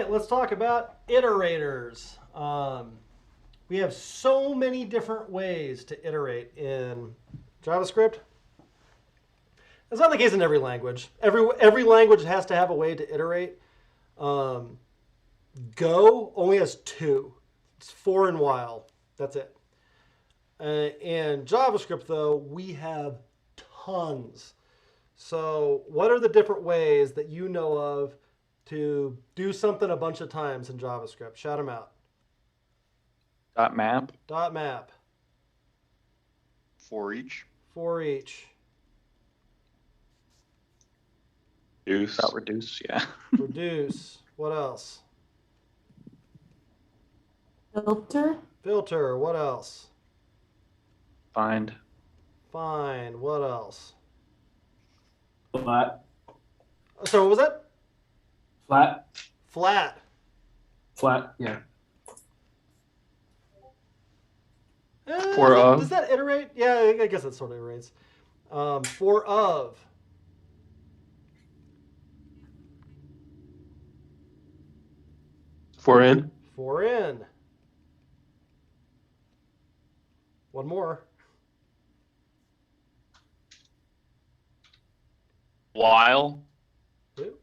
right, let's talk about iterators. We have so many different ways to iterate in JavaScript. That's not the case in every language. Every language has to have a way to iterate. Go only has two. It's for and while. That's it. In JavaScript, though, we have tons. So what are the different ways that you know of to do something a bunch of times in JavaScript? Shout them out. .map. .map. For each. For each. Reduce. Reduce, yeah. Reduce. What else? Filter. Filter. What else? Find. Find. What else? Flat. So what was that? Flat. Flat. Flat. Yeah. For of. Does that iterate? Yeah, I guess it sort of iterates. For of. For in. For in. One more. While. Ooh.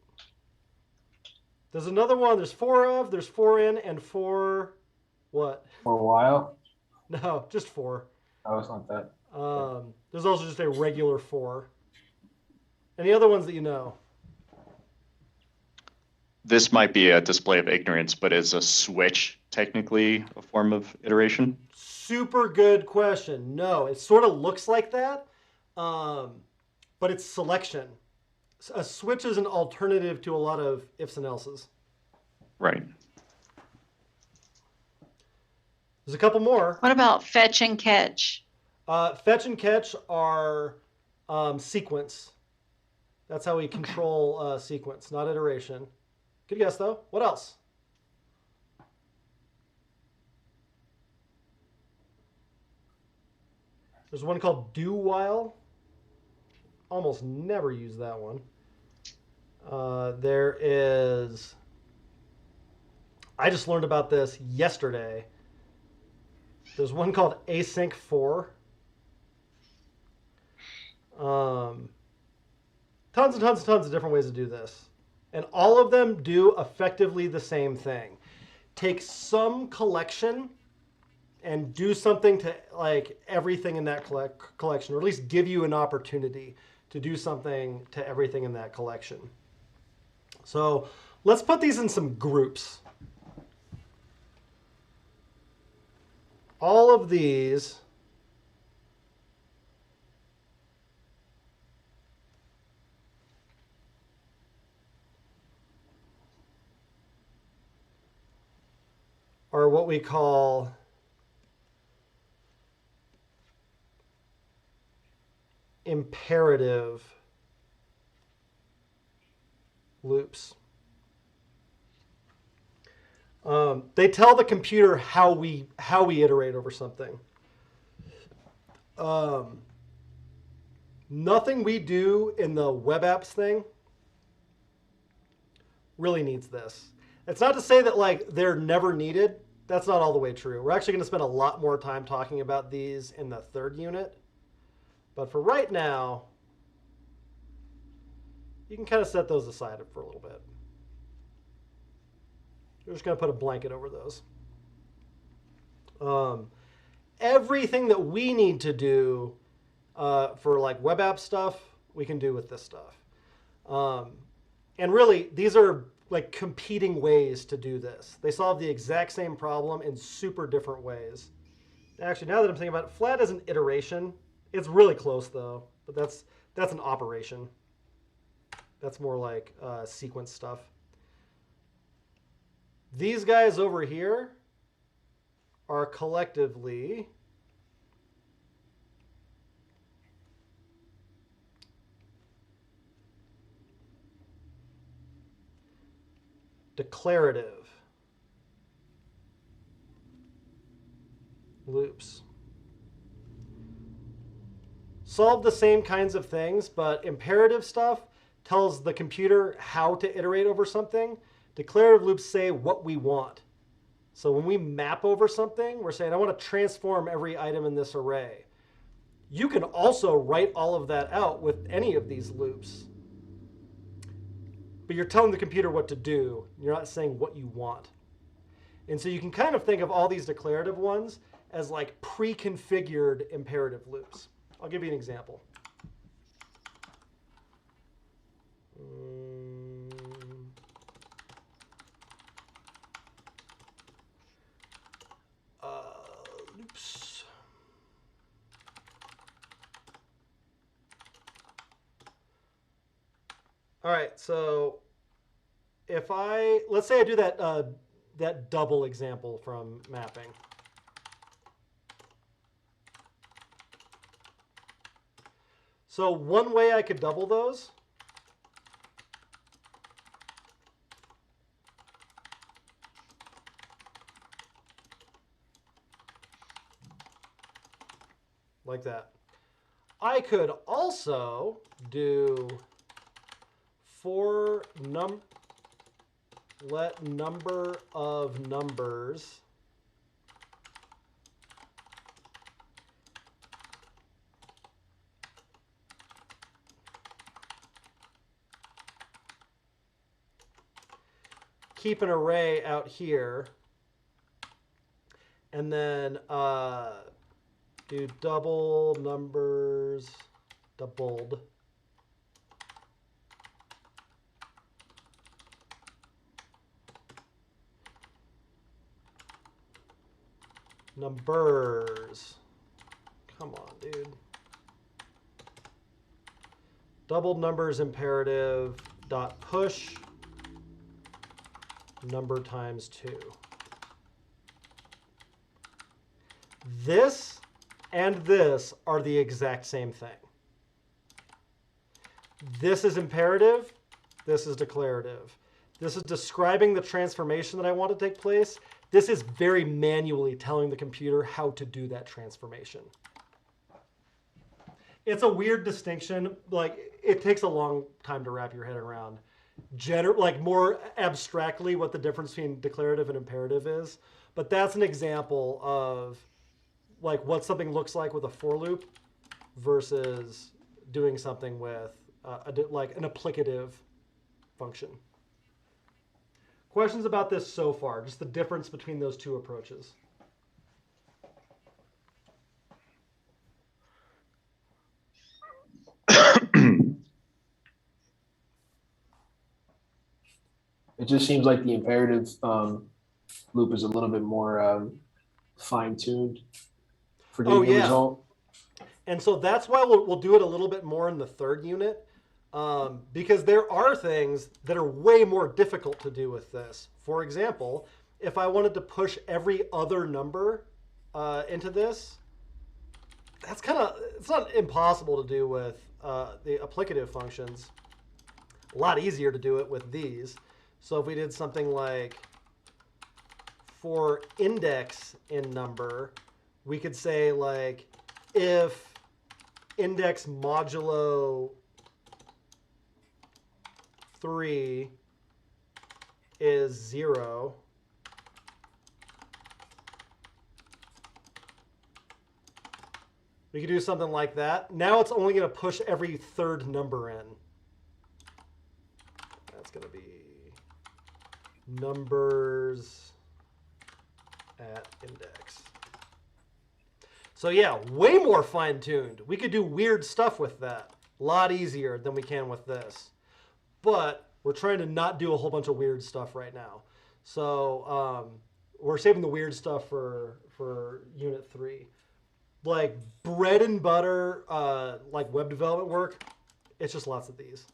There's another one. There's for of, there's for in, and for what? For a while. No, just for. Oh, it's not that. There's also just a regular for. Any other ones that you know? This might be a display of ignorance, but is a switch technically a form of iteration? Super good question. No, it sort of looks like that, but it's selection. A switch is an alternative to a lot of ifs and elses. Right. There's a couple more. What about fetch and catch? Fetch and catch are sequence. That's how we control sequence, not iteration. Good guess, though. What else? There's one called do while. Almost never use that one. There is... I just learned about this yesterday. There's one called async for. Tons and tons and tons of different ways to do this. And all of them do effectively the same thing. Take some collection and do something to like everything in that collection, or at least give you an opportunity to do something to everything in that collection. So let's put these in some groups. All of these are what we call imperative loops. They tell the computer how we iterate over something. Nothing we do in the web apps thing really needs this. It's not to say that like they're never needed. That's not all the way true. We're actually going to spend a lot more time talking about these in the third unit. But for right now, you can kind of set those aside for a little bit. We're just going to put a blanket over those. Everything that we need to do for like web app stuff, we can do with this stuff. And really, these are like competing ways to do this. They solve the exact same problem in super different ways. Actually, now that I'm thinking about it, flat is an iteration. It's really close though, but that's an operation. That's more like sequence stuff. These guys over here are collectively declarative loops. Solve the same kinds of things, but imperative stuff tells the computer how to iterate over something. Declarative loops say what we want. So when we map over something, we're saying, I want to transform every item in this array. You can also write all of that out with any of these loops. But you're telling the computer what to do. You're not saying what you want. And so you can kind of think of all these declarative ones as like pre-configured imperative loops. I'll give you an example. Loops. All right, so if let's say I do that double example from mapping. So one way I could double those like that. I could also do let number of numbers keep an array out here, and then do doubled numbers. Numbers. Come on, dude. Doubled numbers imperative dot push number times 2. This and this are the exact same thing. This is imperative. This is declarative. This is describing the transformation that I want to take place. This is very manually telling the computer how to do that transformation. It's a weird distinction. Like, it takes a long time to wrap your head around. Like more abstractly what the difference between declarative and imperative is. But that's an example of like what something looks like with a for loop versus doing something with like an applicative function. Questions about this so far? Just the difference between those two approaches. It just seems like the imperative loop is a little bit more fine-tuned for getting the result. And so that's why we'll do it a little bit more in the third unit, because there are things that are way more difficult to do with this. For example, if I wanted to push every other number into this, it's not impossible to do with the applicative functions. A lot easier to do it with these. So if we did something like for index in number, we could say like if index modulo 3 is 0, we could do something like that. Now it's only going to push every third number in. That's going to be numbers at index. So yeah, way more fine-tuned. We could do weird stuff with that. A lot easier than we can with this. But we're trying to not do a whole bunch of weird stuff right now. So we're saving the weird stuff for Unit 3. Like bread and butter, like web development work, it's just lots of these.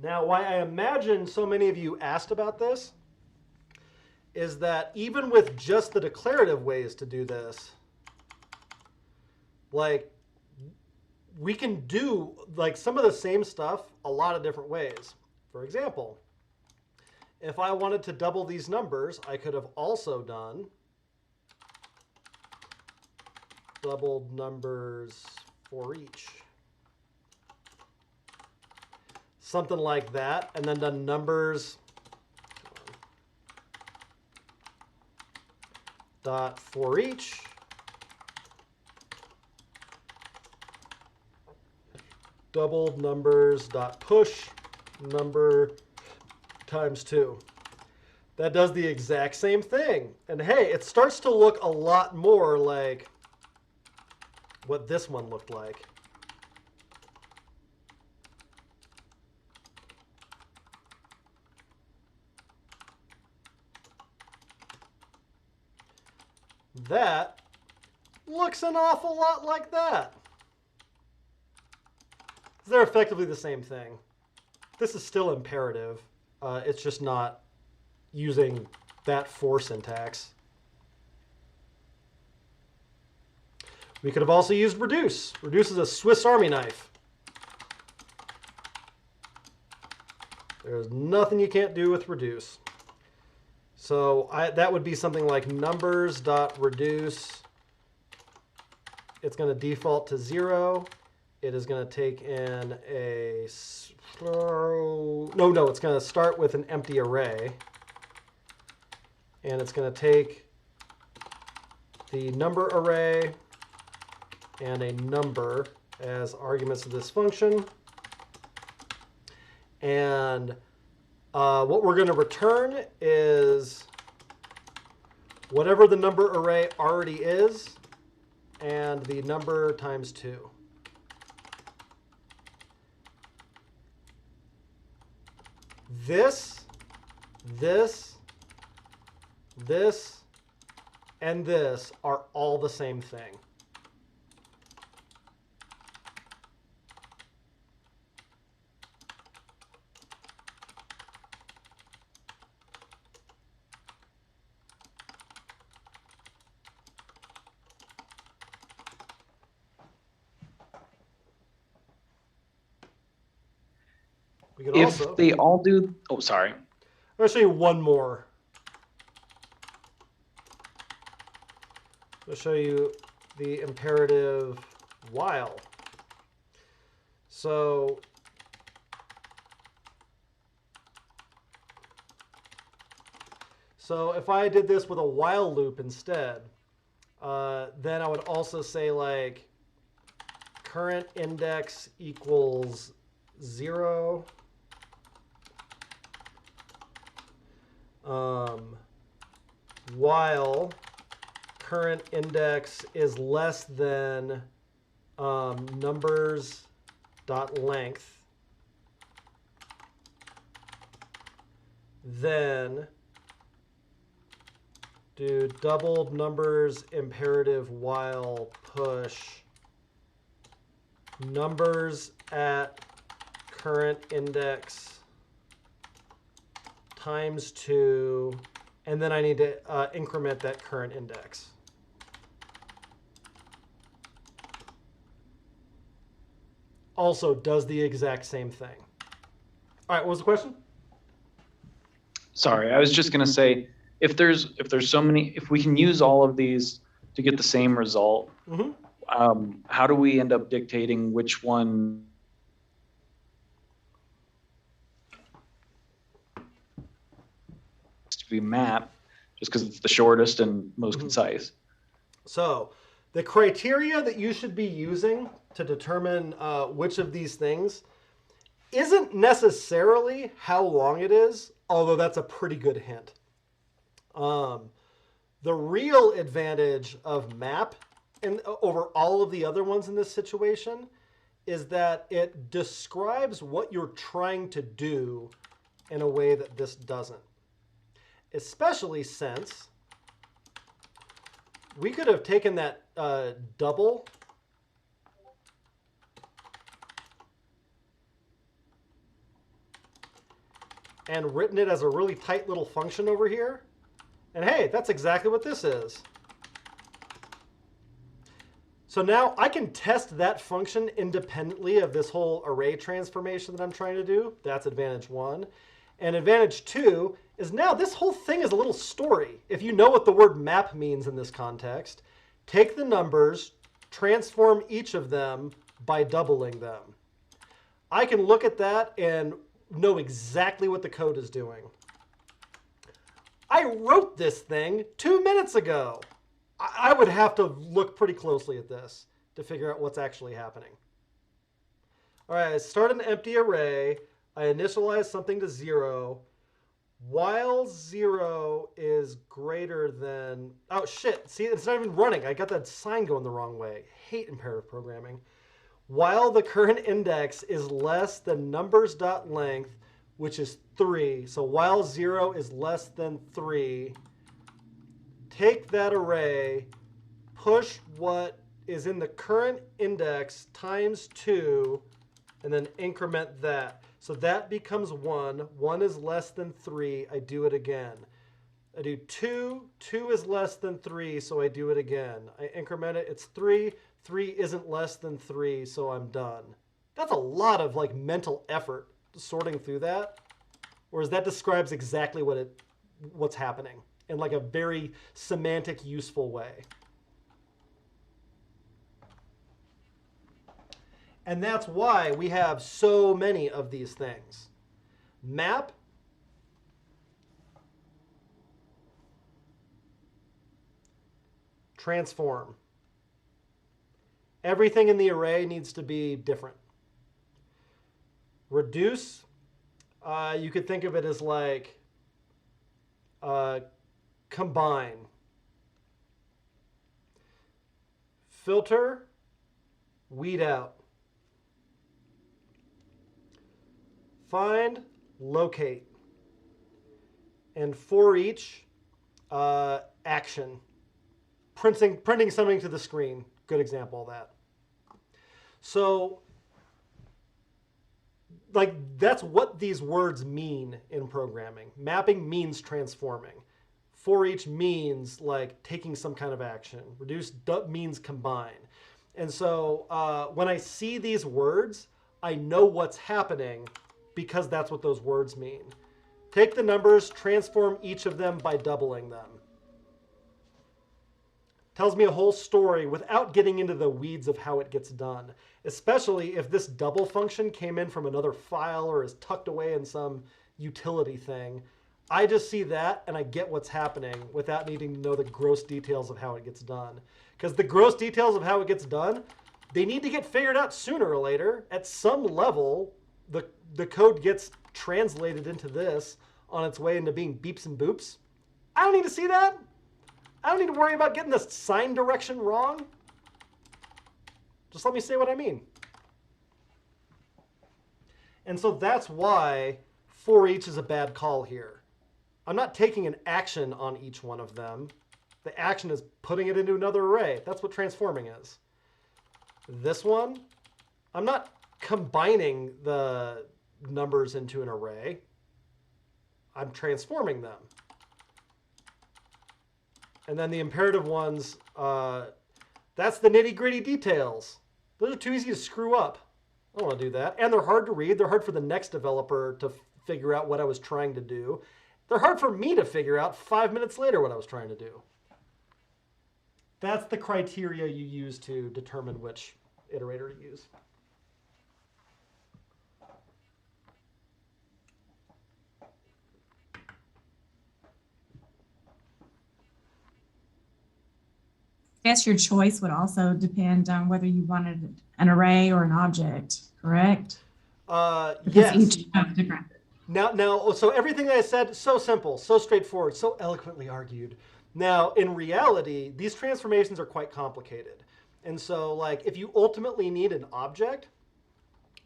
Now, why I imagine so many of you asked about this is that even with just the declarative ways to do this, like we can do like some of the same stuff a lot of different ways. For example, if I wanted to double these numbers, I could have also done doubled numbers for each. something like that, and then done numbers dot for each, doubled numbers dot push number times 2. That does the exact same thing. And hey, it starts to look a lot more like what this one looked like. That looks an awful lot like that. They're effectively the same thing. This is still imperative. It's just not using that for syntax. We could have also used reduce. Reduce is a Swiss Army knife. There's nothing you can't do with reduce. So that would be something like numbers.reduce. It's going to default to 0. It is going to take in a... No, it's going to start with an empty array. And it's going to take the number array and a number as arguments of this function. And what we're going to return is whatever the number array already is and the number times 2. This, and this are all the same thing. We could If also, they all do, oh, sorry. I'll show you one more. I'll show you the imperative while. So if I did this with a while loop instead, then I would also say like current index equals 0. While current index is less than numbers dot length, then do doubled numbers imperative while push numbers at current index times 2, and then I need to increment that current index. Also does the exact same thing. All right, what was the question? Sorry, I was just going to say, if there's so many, if we can use all of these to get the same result, how do we end up dictating which one to be mapped, just because it's the shortest and most concise? So the criteria that you should be using to determine which of these things isn't necessarily how long it is, although that's a pretty good hint. The real advantage of map over all of the other ones in this situation is that it describes what you're trying to do in a way that this doesn't. Especially since we could have taken that double and written it as a really tight little function over here. And hey, that's exactly what this is. So now I can test that function independently of this whole array transformation that I'm trying to do. That's advantage 1. And advantage 2 is now this whole thing is a little story. If you know what the word map means in this context, take the numbers, transform each of them by doubling them. I can look at that and know exactly what the code is doing. I wrote this thing 2 minutes ago. I would have to look pretty closely at this to figure out what's actually happening. All right, I start an empty array. I initialize something to 0. While 0 is greater than... Oh, shit. See, it's not even running. I got that sign going the wrong way. Hate imperative programming. While the current index is less than numbers.length, which is 3. So while 0 is less than 3, take that array, push what is in the current index times 2, and then increment that. So that becomes 1. 1 is less than 3. I do it again. I do 2. 2 is less than 3, so I do it again. I increment it. It's 3. 3 isn't less than 3, so I'm done. That's a lot of like mental effort sorting through that. Whereas that describes exactly what's happening in like a very semantic, useful way. And that's why we have so many of these things. Map, transform. Everything in the array needs to be different. Reduce, you could think of it as like combine. Filter, weed out. Find, locate. And for each, action. Printing something to the screen. Good example of that. So, like, that's what these words mean in programming. Mapping means transforming. For each means, like, taking some kind of action. Reduce means combine. And so when I see these words, I know what's happening because that's what those words mean. Take the numbers, transform each of them by doubling them. Tells me a whole story without getting into the weeds of how it gets done, especially if this double function came in from another file or is tucked away in some utility thing. I just see that and I get what's happening without needing to know the gross details of how it gets done. Because the gross details of how it gets done, they need to get figured out sooner or later. At some level, the code gets translated into this on its way into being beeps and boops. I don't need to see that. I don't need to worry about getting the sign direction wrong. Just let me say what I mean. And so that's why for each is a bad call here. I'm not taking an action on each one of them. The action is putting it into another array. That's what transforming is. This one, I'm not combining the numbers into an array. I'm transforming them. And then the imperative ones, that's the nitty-gritty details. Those are too easy to screw up. I don't want to do that. And they're hard to read. They're hard for the next developer to figure out what I was trying to do. They're hard for me to figure out 5 minutes later what I was trying to do. That's the criteria you use to determine which iterator to use. I guess your choice would also depend on whether you wanted an array or an object, correct? Yes. Each have different. Now, so everything that I said, so simple, so straightforward, so eloquently argued. Now, in reality, these transformations are quite complicated. And so, like, if you ultimately need an object,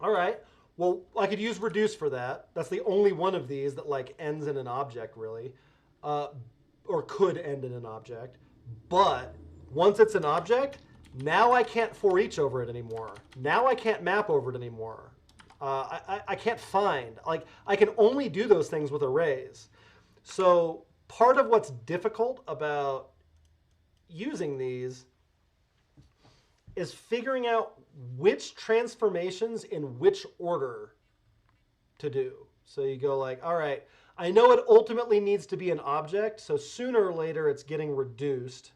all right, well, I could use reduce for that. That's the only one of these that, like, ends in an object, really, or could end in an object. But once it's an object, now I can't for each over it anymore. Now I can't map over it anymore. I can't find. Like, I can only do those things with arrays. So part of what's difficult about using these is figuring out which transformations in which order to do. So you go like, all right, I know it ultimately needs to be an object, so sooner or later it's getting reduced.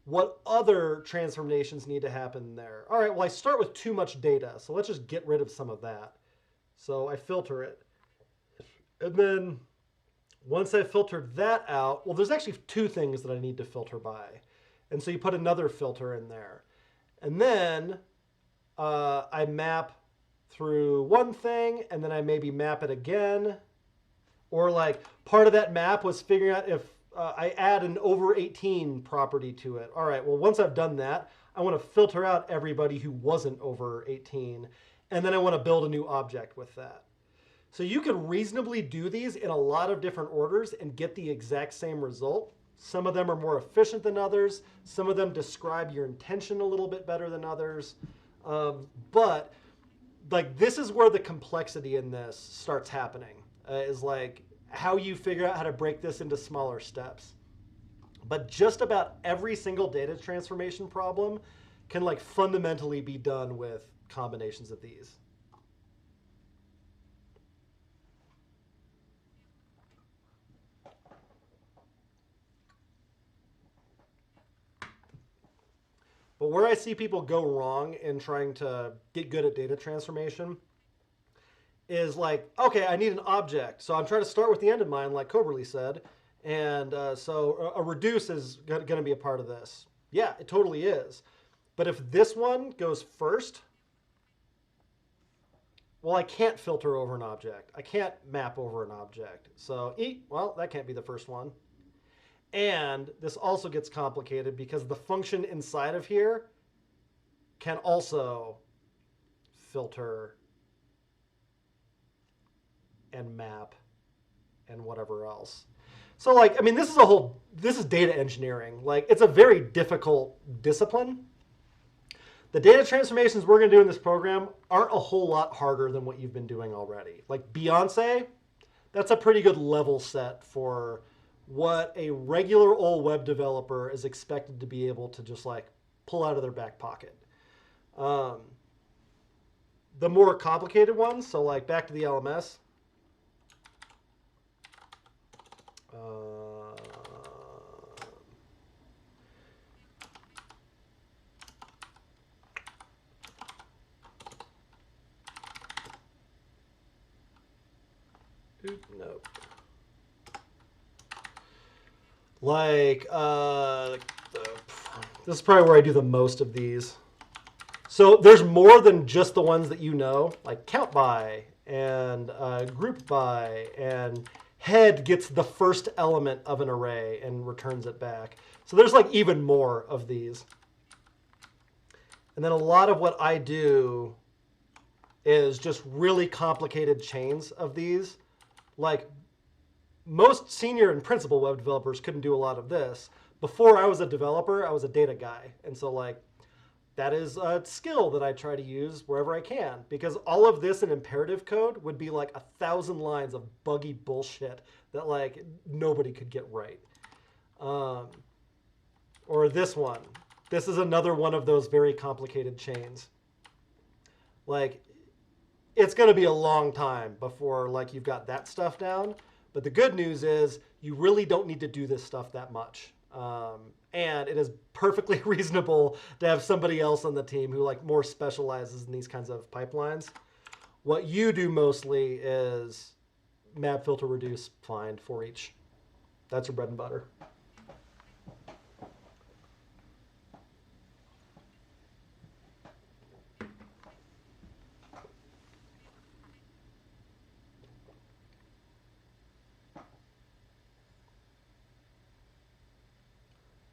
what other transformations need to happen there? All right, well, I start with too much data, so let's just get rid of some of that. So I filter it. And then once I've filtered that out, well, there's actually two things that I need to filter by. And so you put another filter in there. And then I map through one thing, and then I maybe map it again. Or like part of that map was figuring out if I add an over 18 property to it. All right, well, once I've done that, I want to filter out everybody who wasn't over 18. And then I want to build a new object with that. So you can reasonably do these in a lot of different orders and get the exact same result. Some of them are more efficient than others. Some of them describe your intention a little bit better than others. But like this is where the complexity in this starts happening, is like how you figure out how to break this into smaller steps. But just about every single data transformation problem can like fundamentally be done with combinations of these. But where I see people go wrong in trying to get good at data transformation is like, okay, I need an object. So I'm trying to start with the end in mind, like Coberly said. And so a reduce is going to be a part of this. Yeah, it totally is. But if this one goes first, well, I can't filter over an object. I can't map over an object. So, well, that can't be the first one. And this also gets complicated because the function inside of here can also filter and map and whatever else. So like, I mean, this is data engineering. Like, it's a very difficult discipline. The data transformations we're going to do in this program aren't a whole lot harder than what you've been doing already. Like Beyonce, that's a pretty good level set for what a regular old web developer is expected to be able to just like pull out of their back pocket. The more complicated ones, so like back to the LMS. Nope. Like, this is probably where I do the most of these. So there's more than just the ones that you know, like count by and group by, and head gets the first element of an array and returns it back. So there's like even more of these. And then a lot of what I do is just really complicated chains of these. Like most senior and principal web developers couldn't do a lot of this. Before I was a developer, I was a data guy. And so like that is a skill that I try to use wherever I can, because all of this in imperative code would be like 1,000 lines of buggy bullshit that like nobody could get right. Or this one. This is another one of those very complicated chains. Like, it's going to be a long time before like you've got that stuff down. But the good news is you really don't need to do this stuff that much. And it is perfectly reasonable to have somebody else on the team who like more specializes in these kinds of pipelines. What you do mostly is map, filter, reduce, find for each. That's your bread and butter.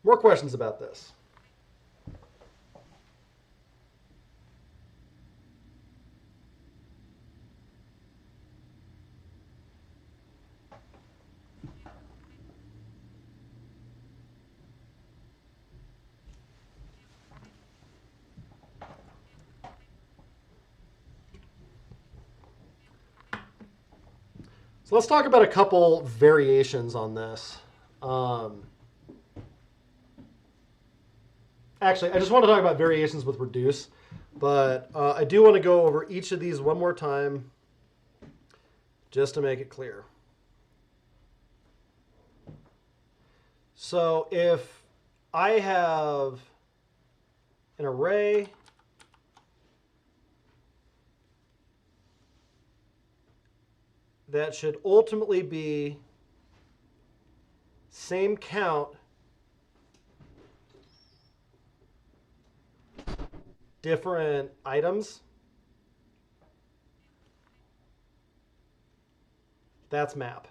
More questions about this? So let's talk about a couple variations on this. Actually, I just want to talk about variations with reduce, but I do want to go over each of these one more time just to make it clear. So if I have an array that should ultimately be same count different items. That's map.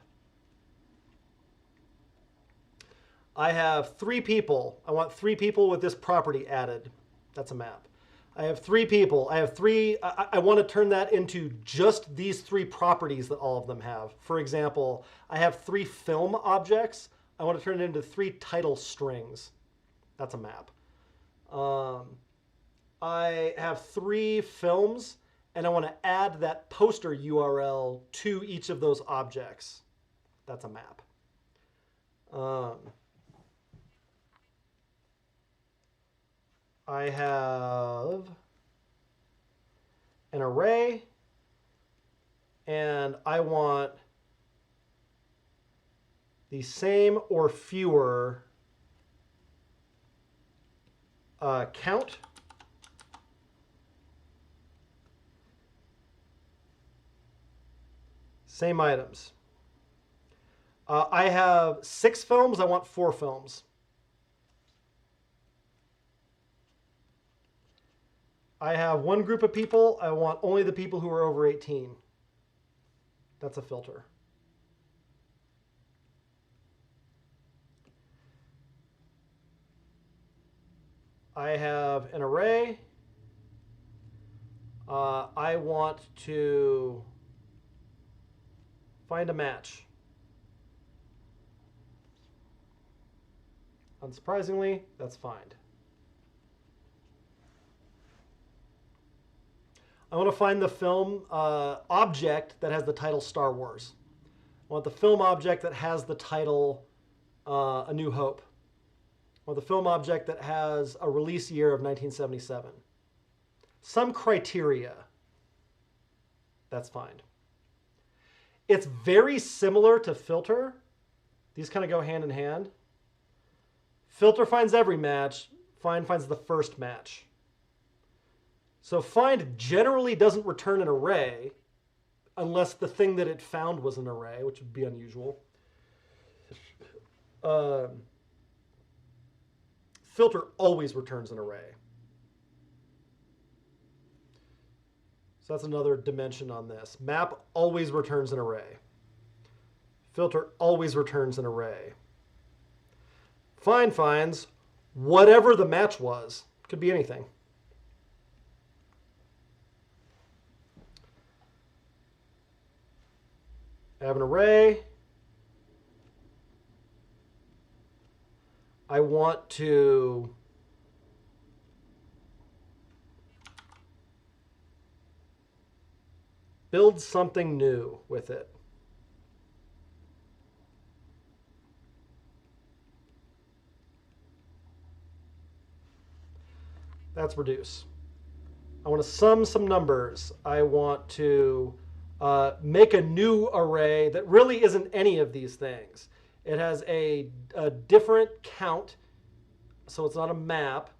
I have 3 people. I want 3 people with this property added. That's a map. I have 3 people. I have 3. I want to turn that into just these 3 properties that all of them have. For example, I have 3 film objects. I want to turn it into 3 title strings. That's a map. I have 3 films, and I want to add that poster URL to each of those objects. That's a map. I have an array, and I want the same or fewer count. Same items. I have 6 films. I want 4 films. I have 1 group of people. I want only the people who are over 18. That's a filter. I have an array. I want to find a match. Unsurprisingly, that's find. I want to find the film object that has the title Star Wars. I want the film object that has the title A New Hope. I want the film object that has a release year of 1977. Some criteria. That's fine. It's very similar to filter. These kind of go hand in hand. Filter finds every match. Find finds the first match. So find generally doesn't return an array unless the thing that it found was an array, which would be unusual. Filter always returns an array. So that's another dimension on this. Map always returns an array. Filter always returns an array. Find finds whatever the match was. Could be anything. I have an array. I want to build something new with it. That's reduce. I want to sum some numbers. I want to make a new array that really isn't any of these things. It has a different count, so it's not a map.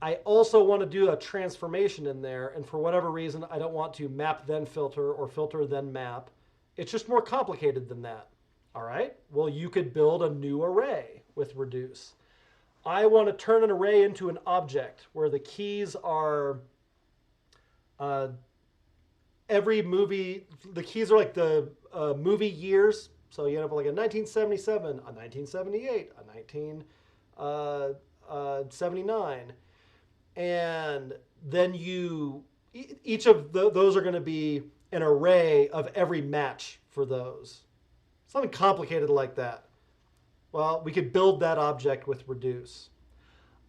I also want to do a transformation in there, and for whatever reason, I don't want to map then filter or filter then map. It's just more complicated than that. All right? Well, you could build a new array with reduce. I want to turn an array into an object where the keys are every movie. The keys are like the movie years. So you end up with like a 1977, a 1978, a 1979. And then each of those are going to be an array of every match for those. Something complicated like that. Well, we could build that object with reduce.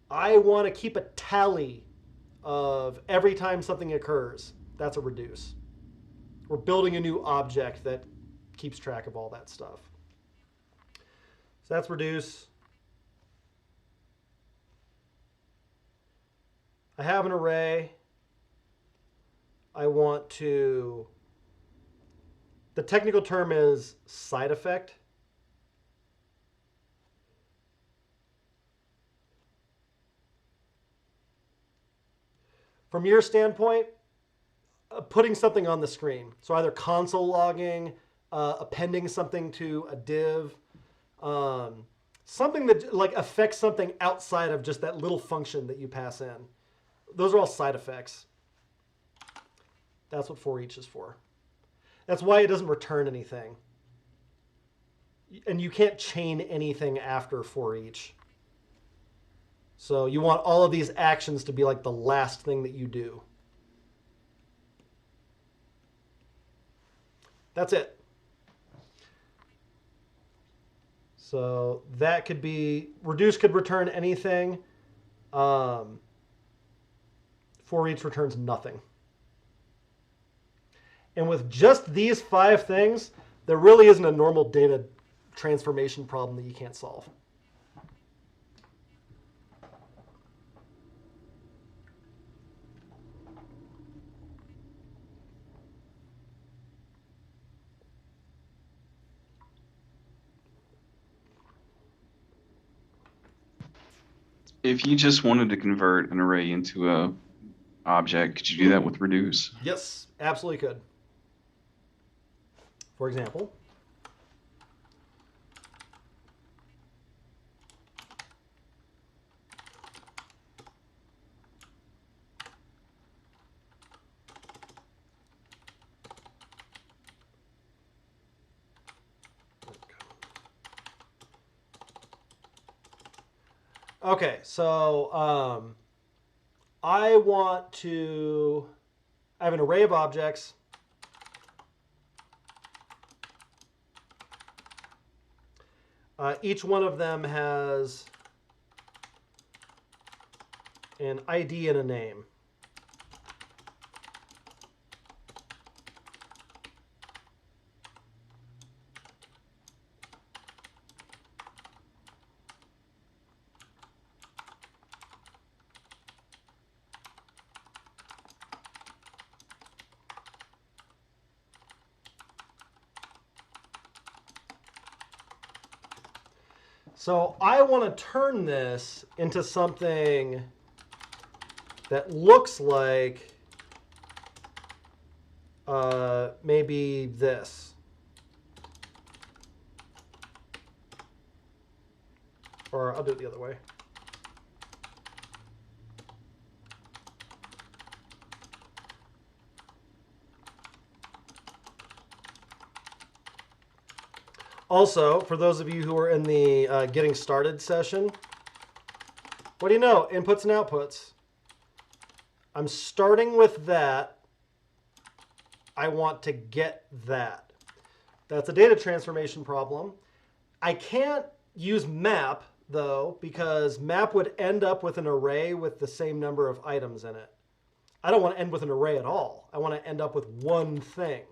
I want to keep a tally of every time something occurs. That's a reduce. We're building a new object that keeps track of all that stuff. So that's reduce. I have an array. I want to, the technical term is side effect. from your standpoint, putting something on the screen. So either console logging, appending something to a div, something that like affects something outside of just that little function that you pass in. Those are all side effects. That's what for each is for. That's why it doesn't return anything. And you can't chain anything after for each. So you want all of these actions to be like the last thing that you do. That's it. So that could be, reduce could return anything. For each returns nothing. And with just these 5 things, there really isn't a normal data transformation problem that you can't solve. If you just wanted to convert an array into a object, could you do that with reduce? Yes, absolutely could. For example, okay, so I have an array of objects. Each one of them has an ID and a name. So I want to turn this into something that looks like maybe this. Or I'll do it the other way. Also, for those of you who are in the getting started session, what do you know? Inputs and outputs. I'm starting with that. I want to get that. That's a data transformation problem. I can't use map, though, because map would end up with an array with the same number of items in it. I don't want to end with an array at all. I want to end up with one thing.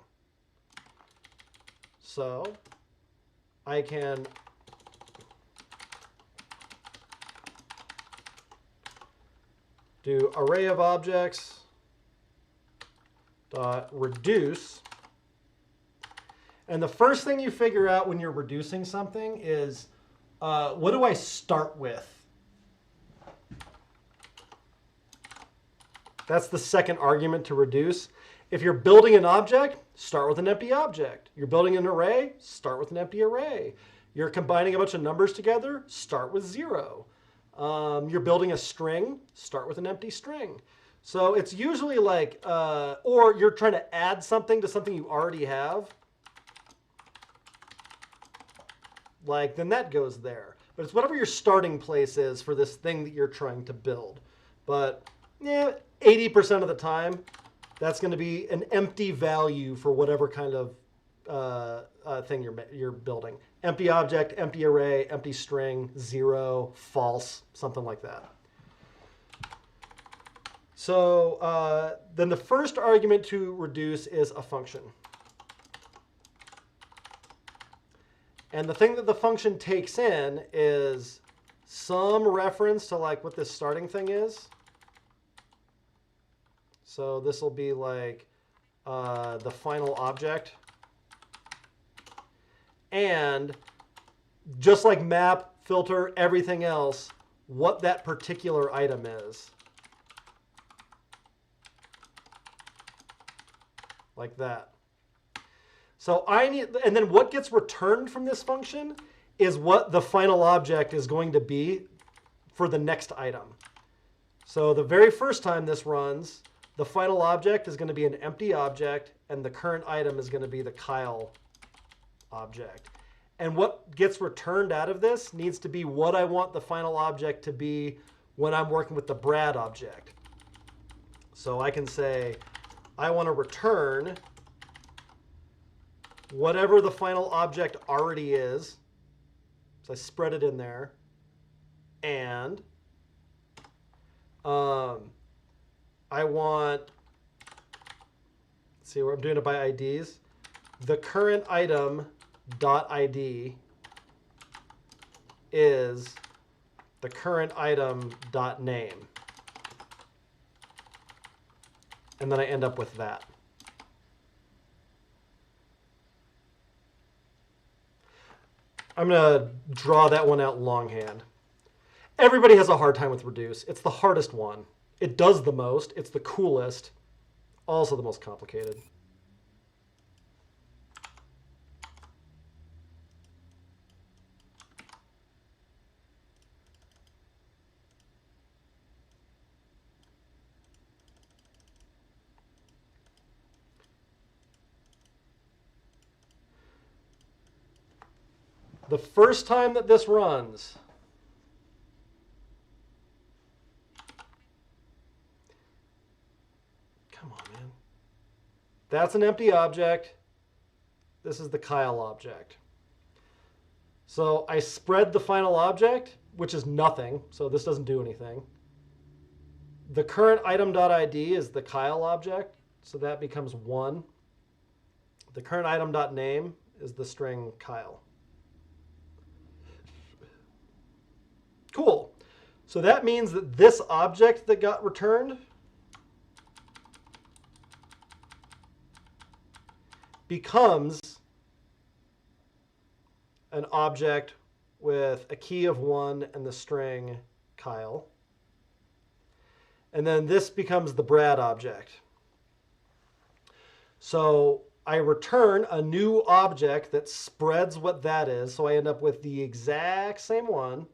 So I can do array of objects dot reduce. And the first thing you figure out when you're reducing something is what do I start with? That's the second argument to reduce. If you're building an object, start with an empty object. You're building an array, start with an empty array. You're combining a bunch of numbers together, start with 0. You're building a string, start with an empty string. So it's usually like, or you're trying to add something to something you already have. Like, then that goes there. But it's whatever your starting place is for this thing that you're trying to build. But yeah, 80% of the time, that's going to be an empty value for whatever kind of thing you're building. Empty object, empty array, empty string, 0, false, something like that. So then the first argument to reduce is a function. And the thing that the function takes in is some reference to like what this starting thing is. So this will be like the final object. And just like map, filter, everything else, what that particular item is. like that. So I need, and then what gets returned from this function is what the final object is going to be for the next item. So the very first time this runs, the final object is going to be an empty object, and the current item is going to be the Kyle object. And what gets returned out of this needs to be what I want the final object to be when I'm working with the Brad object. So I can say, I want to return whatever the final object already is. So I spread it in there. And I want, let's see where I'm doing it by IDs. The current item dot ID is the current item dot name. And then I end up with that. I'm going to draw that one out longhand. Everybody has a hard time with reduce. It's the hardest one. It does the most. It's the coolest. Also the most complicated. The first time that this runs, come on, man. That's an empty object. This is the Kyle object. So I spread the final object, which is nothing, so this doesn't do anything. The current item.id is the Kyle object, so that becomes 1. The current item.name is the string Kyle. Cool. So that means that this object that got returned becomes an object with a key of 1 and the string Kyle. And then this becomes the Brad object. So I return a new object that spreads what that is. So I end up with the exact same one.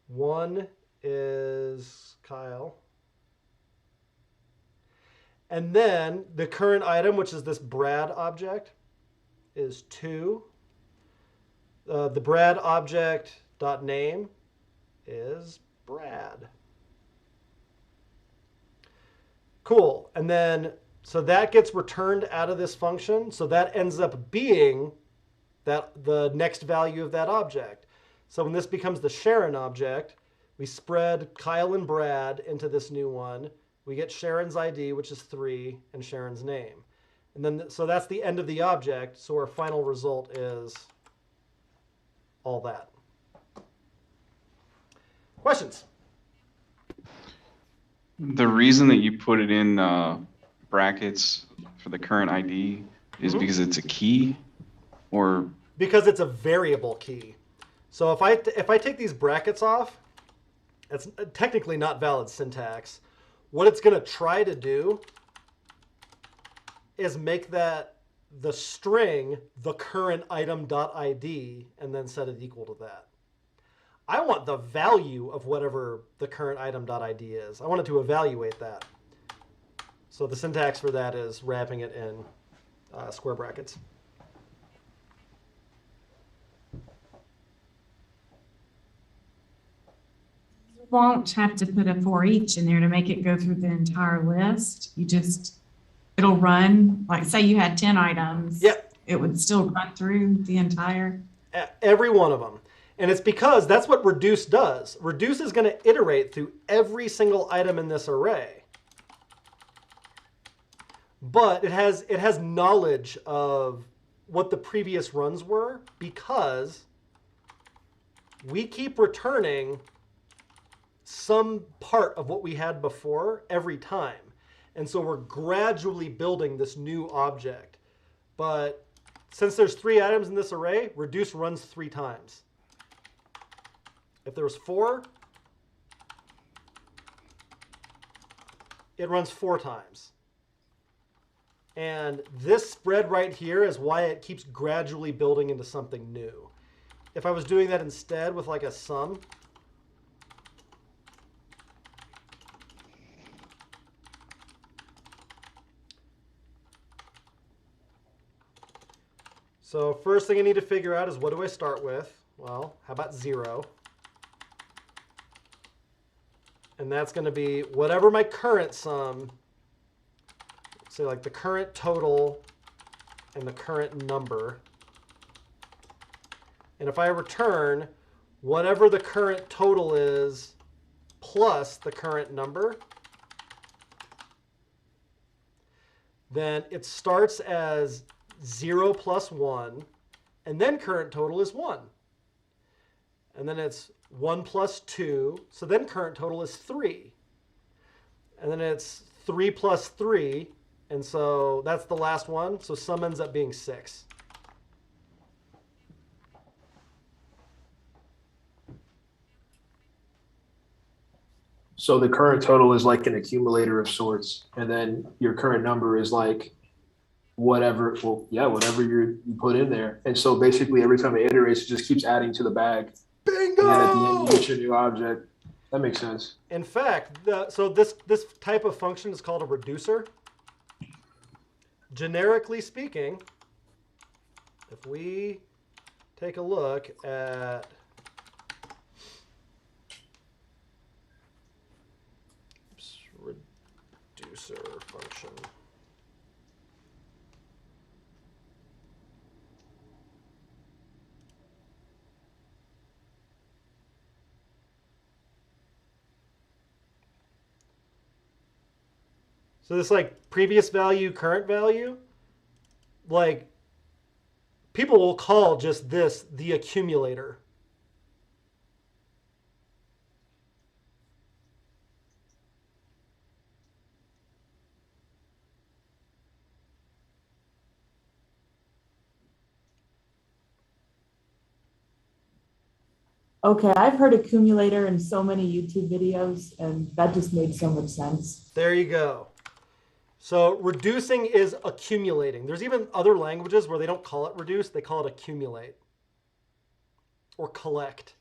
One is Kyle. And then the current item, which is this Brad object, is 2. The Brad object dot name is Brad. Cool. And then, so that gets returned out of this function. So that ends up being the next value of that object. So when this becomes the Sharon object, we spread Kyle and Brad into this new one. We get Sharon's ID, which is 3, and Sharon's name. And then, so that's the end of the object. So our final result is all that. Questions? The reason that you put it in brackets for the current ID is because it's a key, or because it's a variable key. So if I take these brackets off, it's technically not valid syntax. What it's going to try to do is make that the string the current item.id and then set it equal to that. I want the value of whatever the current item.id is. I want it to evaluate that. So the syntax for that is wrapping it in square brackets. You won't have to put a for each in there to make it go through the entire list. It'll run, like say you had 10 items. Yep. It would still run through the entire. Every one of them. And it's because that's what reduce does. Reduce is going to iterate through every single item in this array. But it has knowledge of what the previous runs were because we keep returning some part of what we had before every time. And so we're gradually building this new object. But since there's 3 items in this array, reduce runs 3 times. If there was 4, it runs 4 times. And this spread right here is why it keeps gradually building into something new. If I was doing that instead with like a sum, so first thing I need to figure out is what do I start with? Well, how about 0? And that's going to be whatever my current sum, say like the current total and the current number. And if I return whatever the current total is plus the current number, then it starts as 0 plus 1, and then current total is 1. And then it's 1 plus 2, so then current total is 3. And then it's 3 plus 3, and so that's the last one, so sum ends up being 6. So the current total is like an accumulator of sorts, and then your current number is like whatever, well, yeah, whatever you put in there. And so basically every time it iterates, it just keeps adding to the bag. Bingo! And then at the end, you get your new object. That makes sense. In fact, so this type of function is called a reducer. Generically speaking, if we take a look at reducer function. So this like previous value, current value, like people will call just this the accumulator. Okay, I've heard accumulator in so many YouTube videos, and that just made so much sense. There you go. So reducing is accumulating. There's even other languages where they don't call it reduce, they call it accumulate or collect.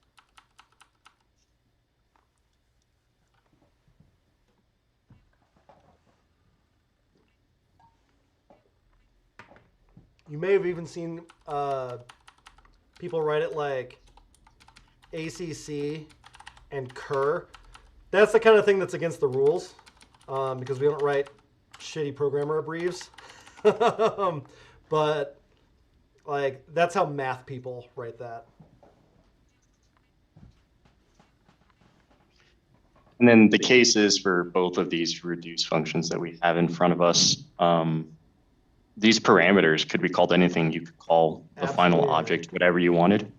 You may have even seen people write it like ACC and cur. That's the kind of thing that's against the rules because we don't write shitty programmer abbreviations. But like that's how math people write that. And then the cases for both of these reduce functions that we have in front of us, these parameters could be called anything. You could call the final Absolutely. object whatever you wanted.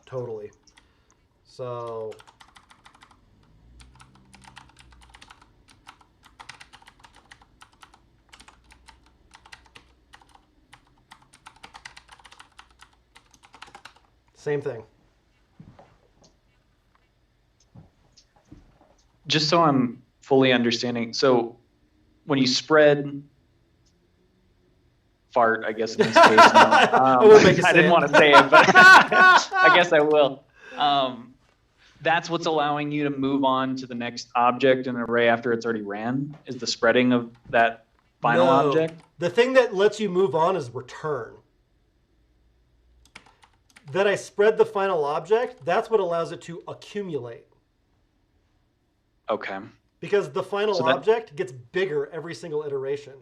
Totally. So same thing. Just so I'm fully understanding, so when you spread fart, I guess in this case, now, I won't make you I say didn't it. want to say it, but I guess I will. That's what's allowing you to move on to the next object in an array after it's already ran, is the spreading of that final No. object? The thing that lets you move on is return. That I spread the final object, that's what allows it to accumulate. Okay. Because the final So that- object gets bigger every single iteration.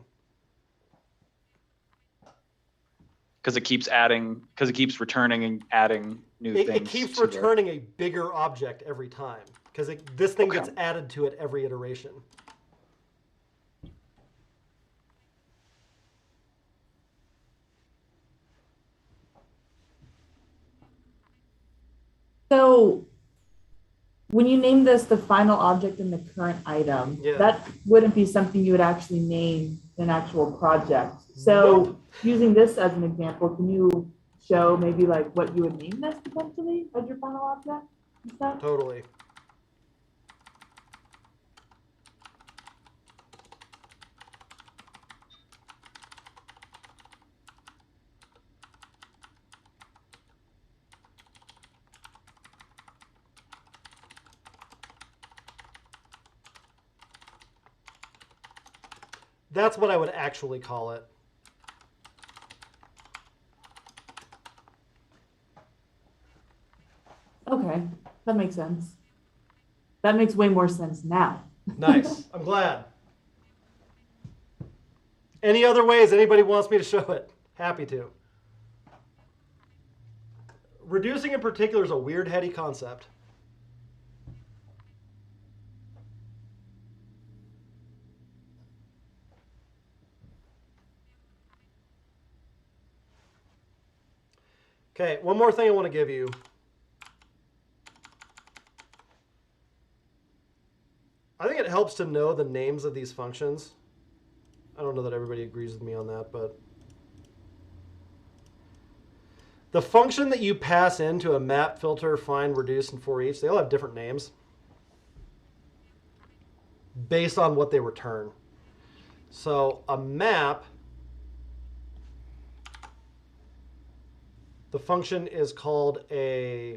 Because it keeps adding, because it keeps returning and adding new things. It keeps to the- returning a bigger object every time. Because this thing Okay. gets added to it every iteration. So when you name this the final object in the current item, Yeah. that wouldn't be something you would actually name an actual project. So Nope. using this as an example, can you show maybe like what you would name this potentially as your final object and stuff? Totally. That's what I would actually call it. Okay, that makes sense. That makes way more sense now. Nice. I'm glad. Any other ways anybody wants me to show it? Happy to. Reducing in particular is a weird, heady concept. Okay, one more thing I want to give you. I think it helps to know the names of these functions. I don't know that everybody agrees with me on that, but the function that you pass into a map, filter, find, reduce, and for each, they all have different names based on what they return. So a map, the function is called a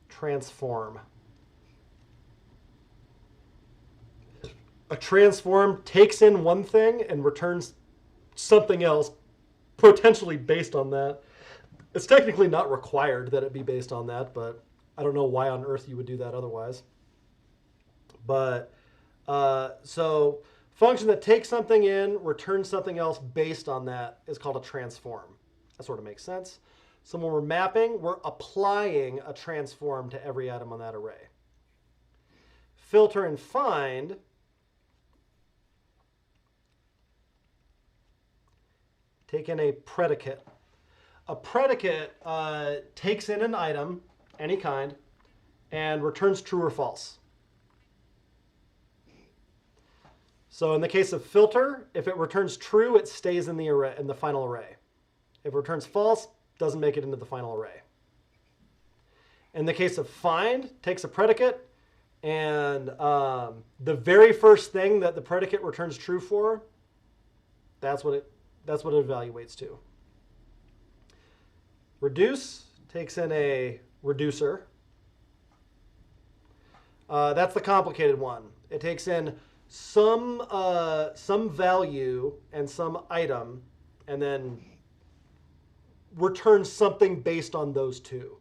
transform. A transform takes in one thing and returns something else potentially based on that. It's technically not required that it be based on that, but I don't know why on earth you would do that otherwise. But so function that takes something in, returns something else based on that is called a transform. That sort of makes sense. So when we're mapping, we're applying a transform to every item on that array. Filter and find take in a predicate. A predicate takes in an item, any kind, and returns true or false. So in the case of filter, if it returns true, it stays in the array, in the final array. If it returns false, doesn't make it into the final array. In the case of find, takes a predicate, and the very first thing that the predicate returns true for, that's what it evaluates to. Reduce takes in a reducer. That's the complicated one. It takes in some value and some item, and then returns something based on those two.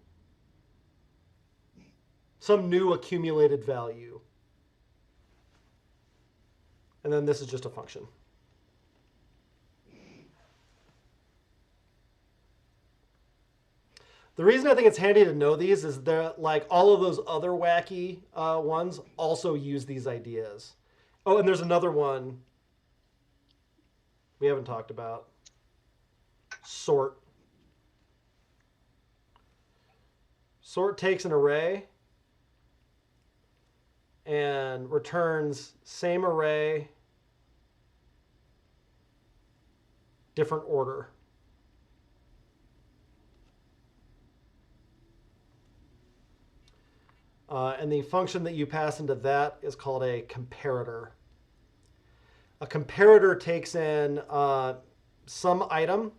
Some new accumulated value. And then this is just a function. The reason I think it's handy to know these is that like all of those other wacky ones also use these ideas. Oh, and there's another one we haven't talked about. Sort. Sort takes an array and returns same array, different order. And the function that you pass into that is called a comparator. A comparator takes in some item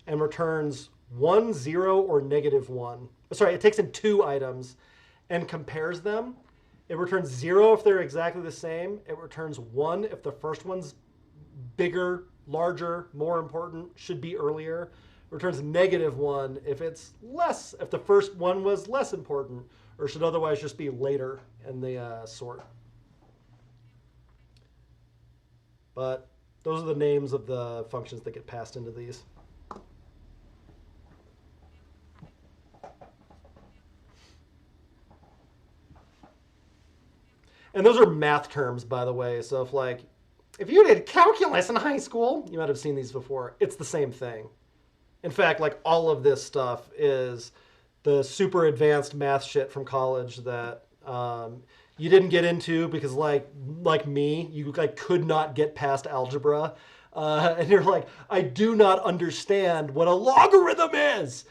and returns 1, 0, or -1. Sorry, it takes in two items and compares them. It returns 0 if they're exactly the same. It returns 1 if the first one's bigger, larger, more important, should be earlier. It returns -1 if it's less, if the first one was less important, or should otherwise just be later in the sort. But those are the names of the functions that get passed into these. And those are math terms, by the way. So if you did calculus in high school, you might have seen these before. It's the same thing. In fact, like all of this stuff is the super advanced math shit from college that you didn't get into because like me, you like could not get past algebra. And you're like, I do not understand what a logarithm is.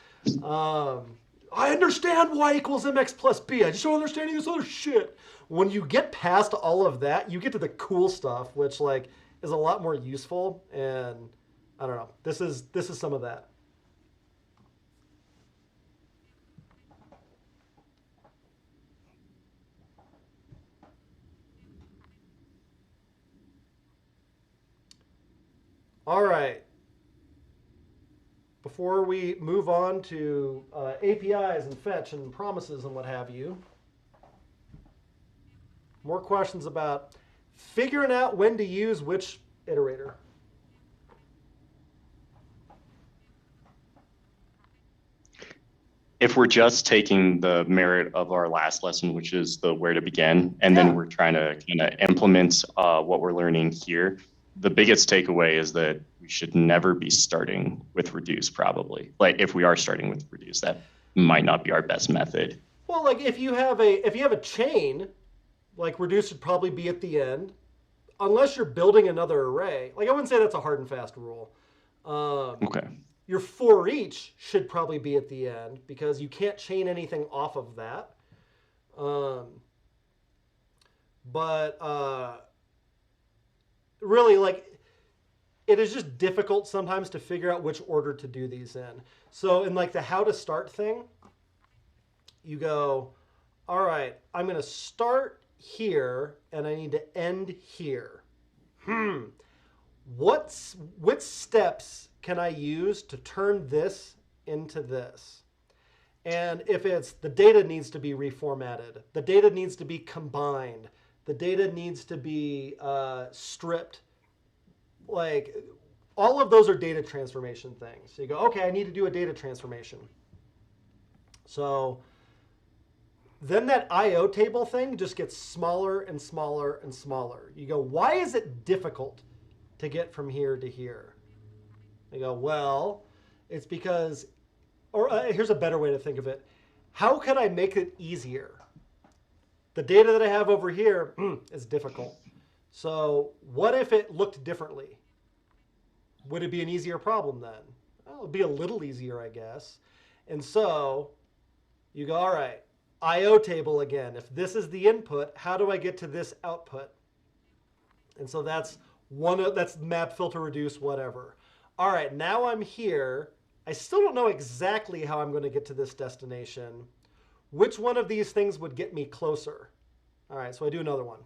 I understand y equals mx plus b. I just don't understand any of this other shit. When you get past all of that, you get to the cool stuff, which like is a lot more useful. And I don't know. This is some of that. All right. Before we move on to APIs and fetch and promises and what have you, more questions about figuring out when to use which iterator. If we're just taking the merit of our last lesson, which is the where to begin, and Yeah. then we're trying to kind of implement what we're learning here, the biggest takeaway is that we should never be starting with reduce, probably. Like if we are starting with reduce, that might not be our best method. Well, like if you have a chain, like reduce would probably be at the end, unless you're building another array. Like I wouldn't say that's a hard and fast rule. Okay. Your for each should probably be at the end because you can't chain anything off of that. But really, like, it is just difficult sometimes to figure out which order to do these in. So in like the how to start thing, you go, all right, I'm going to start here and I need to end here. Which steps can I use to turn this into this? And if it's the data needs to be reformatted, the data needs to be combined, the data needs to be stripped, like all of those are data transformation things. So you go, okay, I need to do a data transformation. So then that IO table thing just gets smaller and smaller and smaller. You go, why is it difficult to get from here to here? You go, well, it's because, or here's a better way to think of it. How could I make it easier? The data that I have over here is difficult. So what if it looked differently? Would it be an easier problem then? Well, it'd be a little easier, I guess. And so you go, all right, IO table again. If this is the input, how do I get to this output? And so that's that's map, filter, reduce, whatever. All right, now I'm here. I still don't know exactly how I'm going to get to this destination. Which one of these things would get me closer? All right, so I do another one.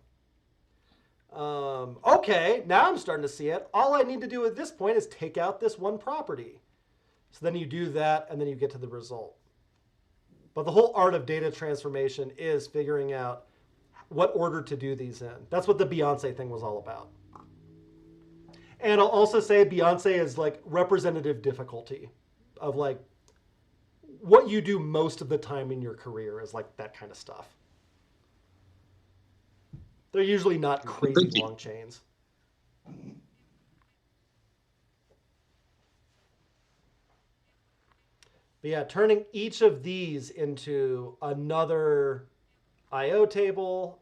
Okay, now I'm starting to see it. All I need to do at this point is take out this one property. So then you do that, and then you get to the result. But the whole art of data transformation is figuring out what order to do these in. That's what the Beyonce thing was all about. And I'll also say Beyonce is like representative difficulty of like what you do most of the time in your career is like that kind of stuff. They're usually not crazy long chains. But yeah, turning each of these into another IO table.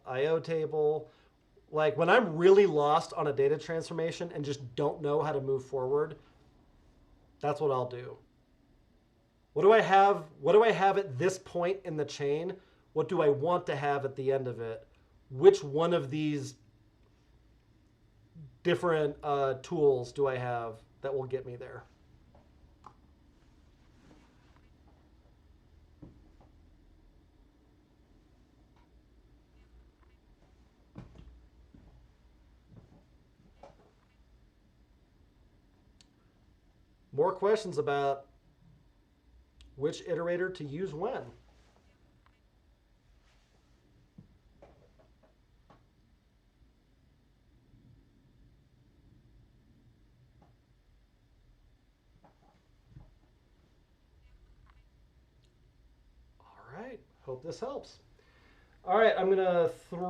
Like when I'm really lost on a data transformation and just don't know how to move forward, that's what I'll do. What do I have? What do I have at this point in the chain? What do I want to have at the end of it? Which one of these different tools do I have that will get me there? More questions about which iterator to use when. All right, hope this helps. All right, I'm going to throw